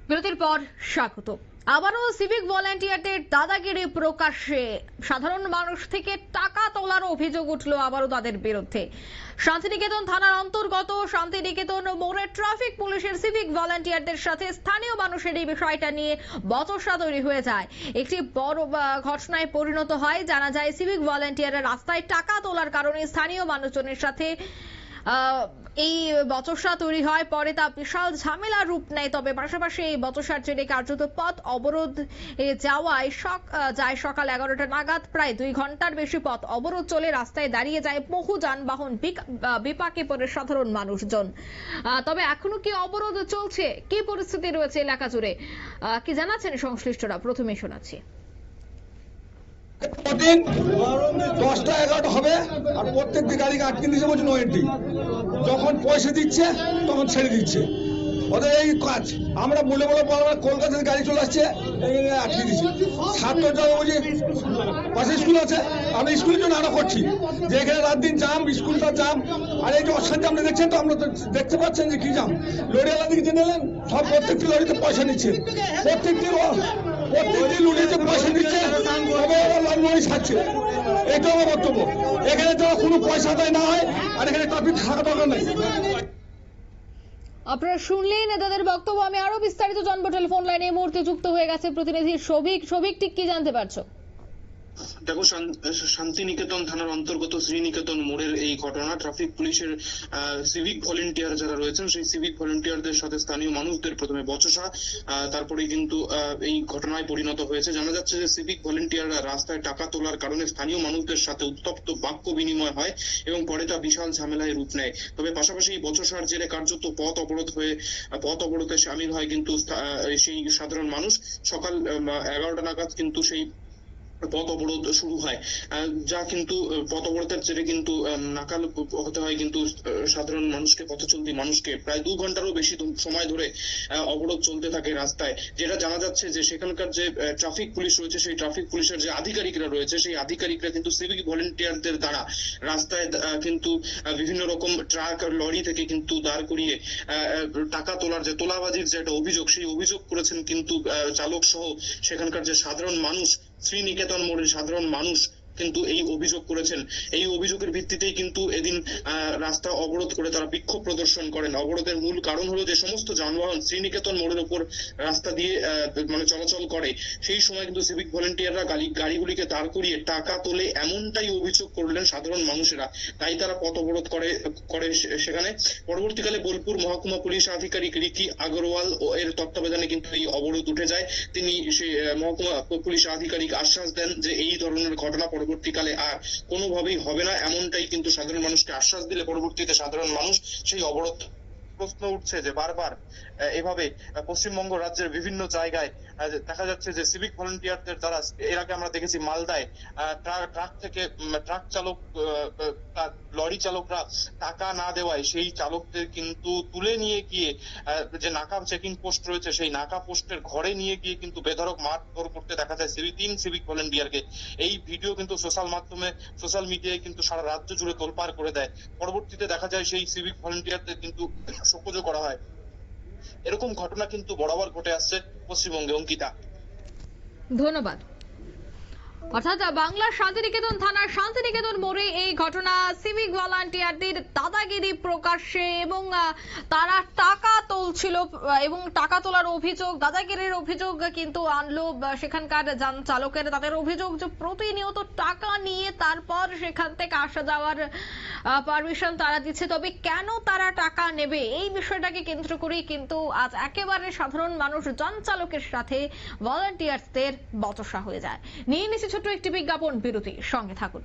বিরতির পর স্বাগত। আবারও সিভিক ভলান্টিয়ারদের দাদাগিরি প্রকাশ্যে, সাধারণ মানুষ থেকে টাকা তোলার অভিযোগ উঠল আবারও তাদের বিরুদ্ধে। শান্তিনিকেতন থানার অন্তর্গত শান্তিনিকেতন মোড়ে ট্রাফিক পুলিশের সিভিক ভলান্টিয়ারদের সাথে স্থানীয় মানুষের এই বিষয়টা নিয়ে বচসা তৈরি হয়ে যায়। একটি বড় ঘটনায় পরিণত হয়। জানা যায় সিভিক ভলান্টিয়াররা রাস্তায় টাকা তোলার কারণে স্থানীয় মানুষজনের সাথে এই বচসা তৈরি হয়। পরে তা বিশাল ঝামেলার রূপ নেয়। তবে পাশাপাশি এই বচসার জেরে কার্যত পথ অবরোধ যাওয়ায় যায় সকাল 11টা নাগাদ। প্রায় 2 ঘন্টার বেশি পথ অবরোধ চলে, রাস্তায় দাঁড়িয়ে যায় বহু যানবাহন, বিপাকে পড়ে সাধারণ মানুষজন। তবে এখনো কি অবরোধ চলছে, কি পরিস্থিতি রয়েছে এলাকা জুড়ে, কি জানাচ্ছেন সংশ্লিষ্টরা, প্রথমে শোনাচ্ছি। প্রতিদিন 10টা 11টা হবে আর প্রত্যেকটি গাড়িকে আটকে দিচ্ছে, বলছে নো এন্ট্রি। যখন পয়সা দিচ্ছে তখন ছেড়ে দিচ্ছে। ওদের এই কাজ। আমরা বলে কলকাতা থেকে গাড়ি চলে আসছে, আটকে দিচ্ছি। ছাত্র যাবে বলছি পাশে স্কুল আছে, আমরা স্কুলের জন্য আরো করছি যে এখানে রাত দিন জাম, স্কুলটা জাম। আর এই যে অশান্তি আপনি দেখছেন, তো আমরা তো দেখতে পাচ্ছেন যে কি জাম। লরিওয়ালা দিকে যে নিলেন সব প্রত্যেকটি লরিতে পয়সা নিচ্ছে, প্রত্যেকটি লরিতে পয়সা নিচ্ছে, তবে ওরা লরি ছাড়ছে। এটা আমার বক্তব্য। এখানে তো কোনো পয়সা আদায় না হয় আর এখানে ট্রাফিক থাকা দরকার নেই। আপনারা শুনলেন নেতাদের বক্তব্য। আমি আরো বিস্তারিত জানবো। টেলিফোন লাইনে এই মুহূর্তে যুক্ত হয়ে গেছে প্রতিনিধি সবিক। ঠিক কি জানতে পারছো? দেখো, শান্তিনিকেতন থানার অন্তর্গত শ্রীনিকেতন মোড়ের এই ঘটনা। ট্রাফিক পুলিশের সিভিক ভলেন্টিয়ার যারা রয়েছেন, সেই সিভিক ভলেন্টিয়ারদের সাথে স্থানীয় মানুষদের প্রথমে বচসা, তারপরে কিন্তু এই ঘটনায় পরিণত হয়েছে। জানা যাচ্ছে যে সিভিক ভলেন্টিয়াররা রাস্তায় টাকা তোলার কারণে স্থানীয় মানুষদের সাথে উত্তপ্ত বাক্য বিনিময় হয় এবং পরে তা বিশাল ঝামেলায় রূপ নেয়। তবে পাশাপাশি এই বচসার জেরে কার্যত পথ অবরোধে সামিল হয় কিন্তু সেই সাধারণ মানুষ। সকাল 11টা নাগাদ কিন্তু সেই পথ অবরোধ শুরু হয়, যা কিন্তু পথ অবরোধের জেরে কিন্তু নাকাল হতে হয় কিন্তু সাধারণ মানুষকে, পথচলতি মানুষকে। প্রায় 2 ঘন্টারও বেশি সময় ধরে অবরোধ চলতে থাকে রাস্তায়। যেটা জানা যাচ্ছে যে সেখানকার যে ট্রাফিক পুলিশ রয়েছে, সেই ট্রাফিক পুলিশের যে আধিকারিকরা রয়েছে, সেই আধিকারিকরা কিন্তু সিভিক ভলেন্টিয়ারদের দ্বারা রাস্তায় কিন্তু বিভিন্ন রকম ট্রাক লরি থেকে কিন্তু দাঁড় করিয়ে টাকা তোলার যে তোলাবাজির যে একটা অভিযোগ, সেই অভিযোগ করেছেন কিন্তু চালক সহ সেখানকার যে সাধারণ মানুষ, শ্রীনিকেতন মোড়ের সাধারণ মানুষ কিন্তু এই অভিযোগ করেছেন। এই অভিযোগের ভিত্তিতেই কিন্তু এদিন রাস্তা অবরোধ করে তারা বিক্ষোভ প্রদর্শন করেন। অবরোধের মূল কারণ হলো যে সমস্ত যানবাহন শ্রীনিকেতন মোড়ের উপর রাস্তা দিয়ে চলাচল করে, সেই সময় কিন্তু সিভিক ভলেন্টিয়াররা গাড়িগুলিকে দাঁড় করিয়ে টাকা তোলে, এমনটাই অভিযোগ করলেন সাধারণ মানুষেরা। তাই তারা পথ অবরোধ করে সেখানে। পরবর্তীকালে বোলপুর মহকুমা পুলিশ আধিকারিক রিকি আগরওয়াল ও এর তত্ত্বাবধানে কিন্তু এই অবরোধ উঠে যায়। তিনি সেই মহকুমা পুলিশ আধিকারিক আশ্বাস দেন যে এই ধরনের ঘটনা পরবর্তীকালে আর কোনোভাবেই হবে না, এমনটাই কিন্তু সাধারণ মানুষকে আশ্বাস দিলে পরবর্তীতে সাধারণ মানুষ সেই অবরোধ। প্রশ্ন উঠছে যে বারবার এভাবে পশ্চিমবঙ্গ রাজ্যের বিভিন্ন জায়গায় দেখা যাচ্ছে যে সিভিক ভলেন্টিয়ারদের দ্বারা, এর আগে আমরা দেখেছি মালদায় ট্রাক চালক, লরি চালকরা টাকা না দেওয়ায় সেই চালকদের কিন্তু তুলে নিয়ে গিয়ে যে নাকা চেকিং পোস্ট রয়েছে, সেই নাকা পোস্টের ঘরে নিয়ে গিয়ে কিন্তু বেধড়ক মারধর করতে দেখা যায় 3 সিভিক ভলেন্টিয়ারকে। এই ভিডিও কিন্তু সোশ্যাল মিডিয়ায় কিন্তু সারা রাজ্য জুড়ে তোলপাড় করে দেয়। পরবর্তীতে দেখা যায় সেই সিভিক ভলেন্টিয়ারদের কিন্তু শোকজও করা হয়। এরকম ঘটনা কিন্তু বরাবর ঘটে আসছে পশ্চিমবঙ্গে। অঙ্কিতা, ধন্যবাদ। অর্থাৎ বাংলার শান্তিনিকেতন থানার শান্তিনিকেতন মোড়ে এই ঘটনা, সিভিক ভলান্টিয়ারদের দাদাগিরি প্রকাশ্যে এবং তারা টাকা তুলছিল এবং টাকা তোলার অভিযোগ, দাদাগিরির অভিযোগ কিন্তু আনলো সেখানকার যান চালকের। তাদের অভিযোগ যে প্রতিনিয়ত টাকা নিয়ে তারপর সেখান থেকে আসা যাওয়ার পারমিশন তারা দিচ্ছে। তবে কেন তারা টাকা নেবে, এই বিষয়টাকে কেন্দ্র করেই কিন্তু আজ একেবারে সাধারণ মানুষ, যান চালকের সাথে ভলান্টিয়ারদের বচসা হয়ে যায়। নিয়ে নিচ্ছে ছোট্ট একটি বিজ্ঞাপন বিরতি, সঙ্গে থাকুন।